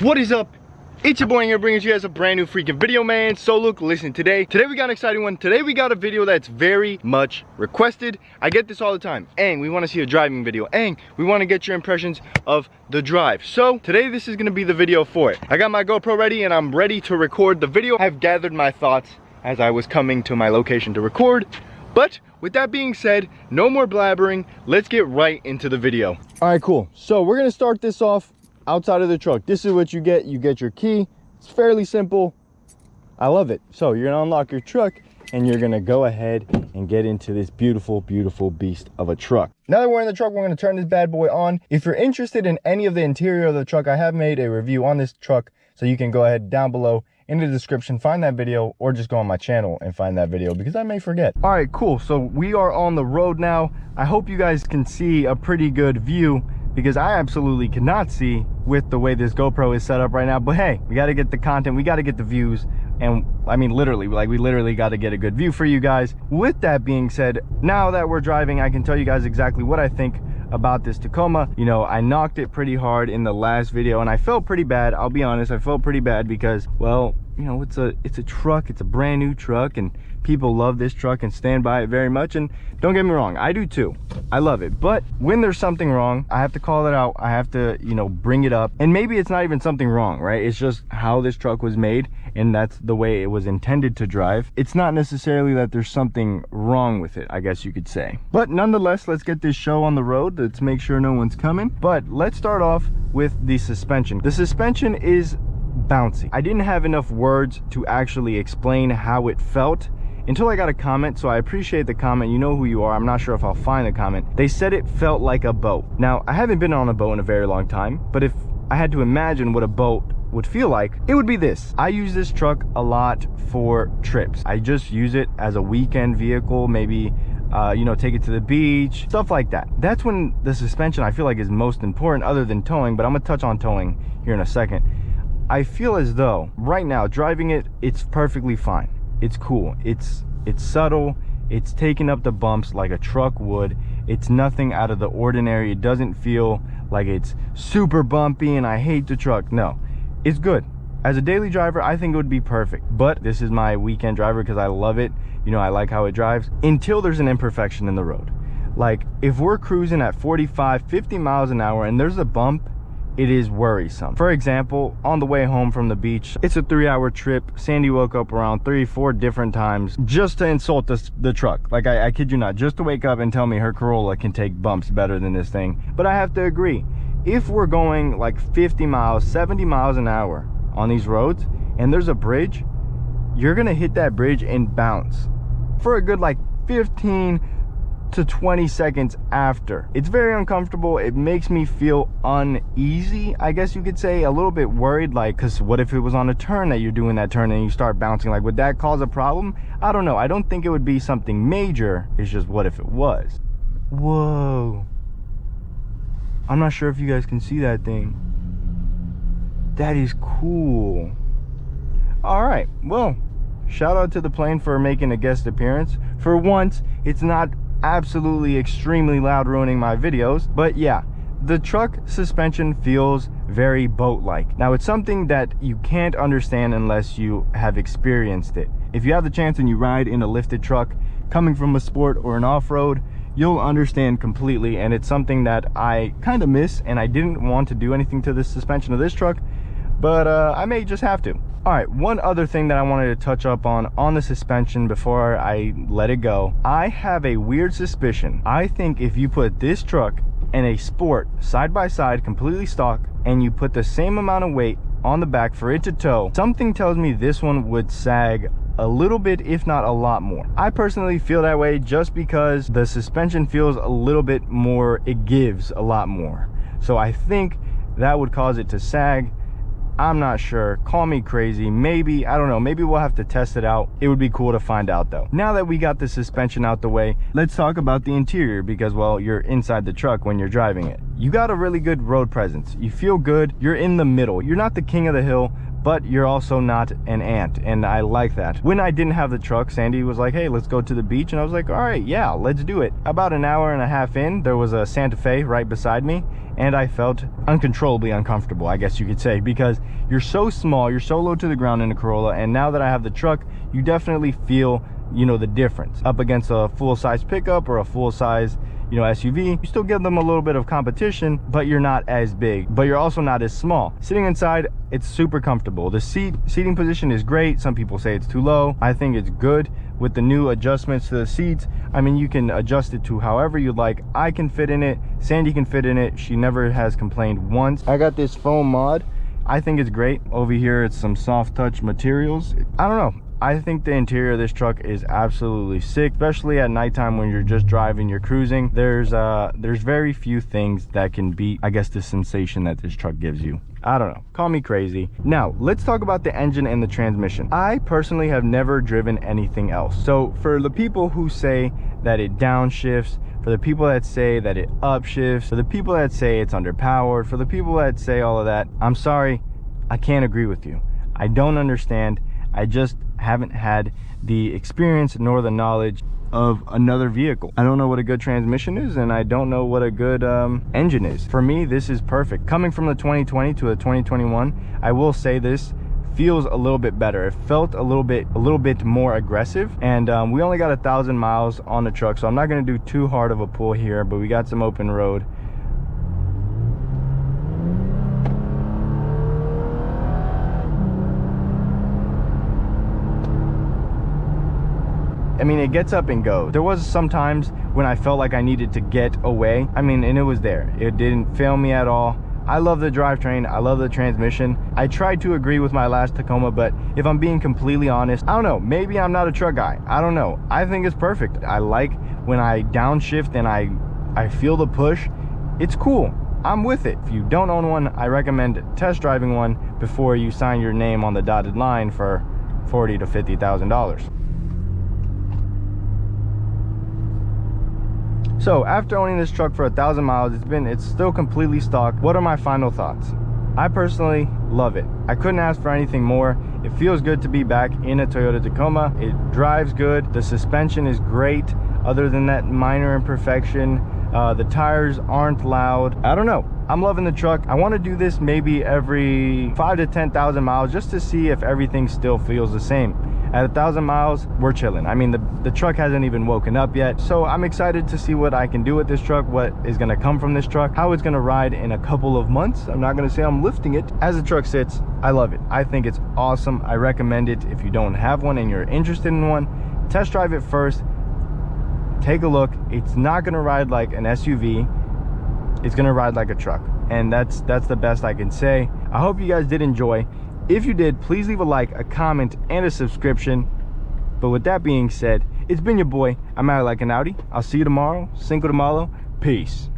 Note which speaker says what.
Speaker 1: What is up? It's your boy here, bringing you guys a brand new freaking video, man. So look, listen, today we got an exciting one. Today we got a video that's very much requested. I get this all the time. Aang, we want to see a driving video. Aang, we want to get your impressions of the drive. So today this is going to be the video for it. I got my GoPro ready and I'm ready to record the video. I've gathered my thoughts as I was coming to my location to record. But with that being said, no more blabbering. Let's get right into the video. All right, cool. So we're going to start this off outside of the truck. This is what you get your key. It's fairly simple. I love it. So you're gonna unlock your truck and you're gonna go ahead and get into this beautiful beast of a truck. Now that we're in the truck, we're gonna turn this bad boy on. If you're interested in any of the interior of the truck, I have made a review on this truck, so you can go ahead down below in the description, find that video, or just go on my channel and find that video because I may forget. All right, cool. So we are on the road now. I hope you guys can see a pretty good view, because I absolutely cannot see with the way this GoPro is set up right now. But hey, we gotta get the content, we gotta get the views, and I mean literally, like we literally gotta get a good view for you guys. With that being said, now that we're driving, I can tell you guys exactly what I think about this Tacoma. You know, I knocked it pretty hard in the last video and I felt pretty bad. I'll be honest, I felt pretty bad because, well, you know, it's a truck, it's a brand new truck, and people love this truck and stand by it very much. And don't get me wrong, I do too. I love it. But when there's something wrong, I have to call it out. I have to, you know, bring it up. And maybe it's not even something wrong, right? It's just how this truck was made, and that's the way it was intended to drive. It's not necessarily that there's something wrong with it, I guess you could say. But nonetheless, let's get this show on the road. Let's make sure no one's coming. But let's start off with the suspension. The suspension is bouncy. I didn't have enough words to actually explain how it felt until I got a comment, so I appreciate the comment. You know who you are. I'm not sure if I'll find the comment. They said it felt like a boat. Now, I haven't been on a boat in a very long time, but if I had to imagine what a boat would feel like, it would be this. I use this truck a lot for trips. I just use it as a weekend vehicle, maybe you know, take it to the beach, stuff like that. That's when the suspension, I feel like, is most important, other than towing, but I'm gonna touch on towing here in a second. I feel as though right now driving it, it's perfectly fine. It's cool, it's subtle, it's taking up the bumps like a truck would. It's nothing out of the ordinary. It doesn't feel like it's super bumpy and I hate the truck. No, it's good. As a daily driver, I think it would be perfect, but this is my weekend driver because I love it. You know, I like how it drives until there's an imperfection in the road. Like if we're cruising at 45, 50 miles an hour and there's a bump, it is worrisome. For example, on the way home from the beach, it's a 3-hour trip. Sandy woke up around 3-4 different times just to insult the truck. Like I kid you not, just to wake up and tell me her Corolla can take bumps better than this thing. But I have to agree, if we're going like 50 miles, 70 miles an hour on these roads and there's a bridge, you're gonna hit that bridge and bounce for a good like 15 to 20 seconds after. It's very uncomfortable. It makes me feel uneasy, I guess you could say, a little bit worried, like, because what if it was on a turn that you're doing that turn and you start bouncing? Like, would that cause a problem? I don't know. I don't think it would be something major. It's just, what if it was? Whoa, I'm not sure if you guys can see that thing. That is cool. All right, well, shout out to the plane for making a guest appearance. For once, it's not absolutely extremely loud, ruining my videos. But yeah, the truck suspension feels very boat-like. Now, it's something that you can't understand unless you have experienced it. If you have the chance and you ride in a lifted truck coming from a sport or an off-road, you'll understand completely. And it's something that I kind of miss, and I didn't want to do anything to the suspension of this truck, but I may just have to. All right, one other thing that I wanted to touch up on the suspension before I let it go. I have a weird suspicion. I think if you put this truck and a sport side by side, completely stock, and you put the same amount of weight on the back for it to tow, something tells me this one would sag a little bit, if not a lot more. I personally feel that way just because the suspension feels a little bit more, it gives a lot more. So I think that would cause it to sag. I'm not sure. Call me crazy. Maybe, I don't know. Maybe we'll have to test it out. It would be cool to find out though. Now that we got the suspension out the way, let's talk about the interior because, well, you're inside the truck when you're driving it. you got a really good road presence. You feel good. You're in the middle. You're not the king of the hill, but you're also not an ant, and I like that. When I didn't have the truck, Sandy was like, hey, let's go to the beach, and I was like, all right, yeah, let's do it. About an hour and a half in, there was a Santa Fe right beside me, and I felt uncontrollably uncomfortable, I guess you could say, because you're so small, you're so low to the ground in a Corolla, and now that I have the truck, you definitely feel, you know, the difference. Up against a full-size pickup or a full-size, you know, SUV, you still give them a little bit of competition, but you're not as big, but you're also not as small. Sitting inside, it's super comfortable. The seating position is great. Some people say it's too low. I think it's good. With the new adjustments to the seats, I mean, you can adjust it to however you like. I can fit in it. Sandy can fit in it. She never has complained once. I got this foam mod. I think it's great. Over here, it's some soft touch materials. I don't know. I think the interior of this truck is absolutely sick, especially at nighttime when you're just driving, you're cruising. There's very few things that can beat, I guess, the sensation that this truck gives you. I don't know, call me crazy. Now, let's talk about the engine and the transmission. I personally have never driven anything else. So for the people who say that it downshifts, for the people that say that it upshifts, for the people that say it's underpowered, for the people that say all of that, I'm sorry, I can't agree with you. I don't understand. I just haven't had the experience nor the knowledge of another vehicle. I don't know what a good transmission is, and I don't know what a good engine is. For me, this is perfect. Coming from the 2020 to the 2021, I will say this feels a little bit better. It felt a little bit more aggressive, and we only got 1,000 miles on the truck, so I'm not going to do too hard of a pull here, but we got some open road. I mean, it gets up and goes. There was some times when I felt like I needed to get away. I mean, and it was there. It didn't fail me at all. I love the drivetrain. I love the transmission. I tried to agree with my last Tacoma, but if I'm being completely honest, I don't know. Maybe I'm not a truck guy. I don't know. I think it's perfect. I like when I downshift and I feel the push. It's cool. I'm with it. If you don't own one, I recommend test driving one before you sign your name on the dotted line for $40,000 to $50,000. So after owning this truck for 1,000 miles, it's still completely stock. What are my final thoughts? I personally love it. I couldn't ask for anything more. It feels good to be back in a Toyota Tacoma. It drives good. The suspension is great, other than that minor imperfection. The tires aren't loud. I don't know. I'm loving the truck. I want to do this maybe every 5,000 to 10,000 miles just to see if everything still feels the same. At 1,000 miles, we're chilling. I mean, the truck hasn't even woken up yet, so I'm excited to see what I can do with this truck, what is going to come from this truck, how it's going to ride in a couple of months. I'm not going to say I'm lifting it. As the truck sits, I love it. I think it's awesome. I recommend it. If you don't have one and you're interested in one, test drive it first. Take a look. It's not going to ride like an SUV. It's going to ride like a truck, and that's the best I can say. I hope you guys did enjoy. If you did, please leave a like, a comment, and a subscription. But with that being said, it's been your boy. I'm out like an Audi. I'll see you tomorrow. Cinco de Malo. Peace.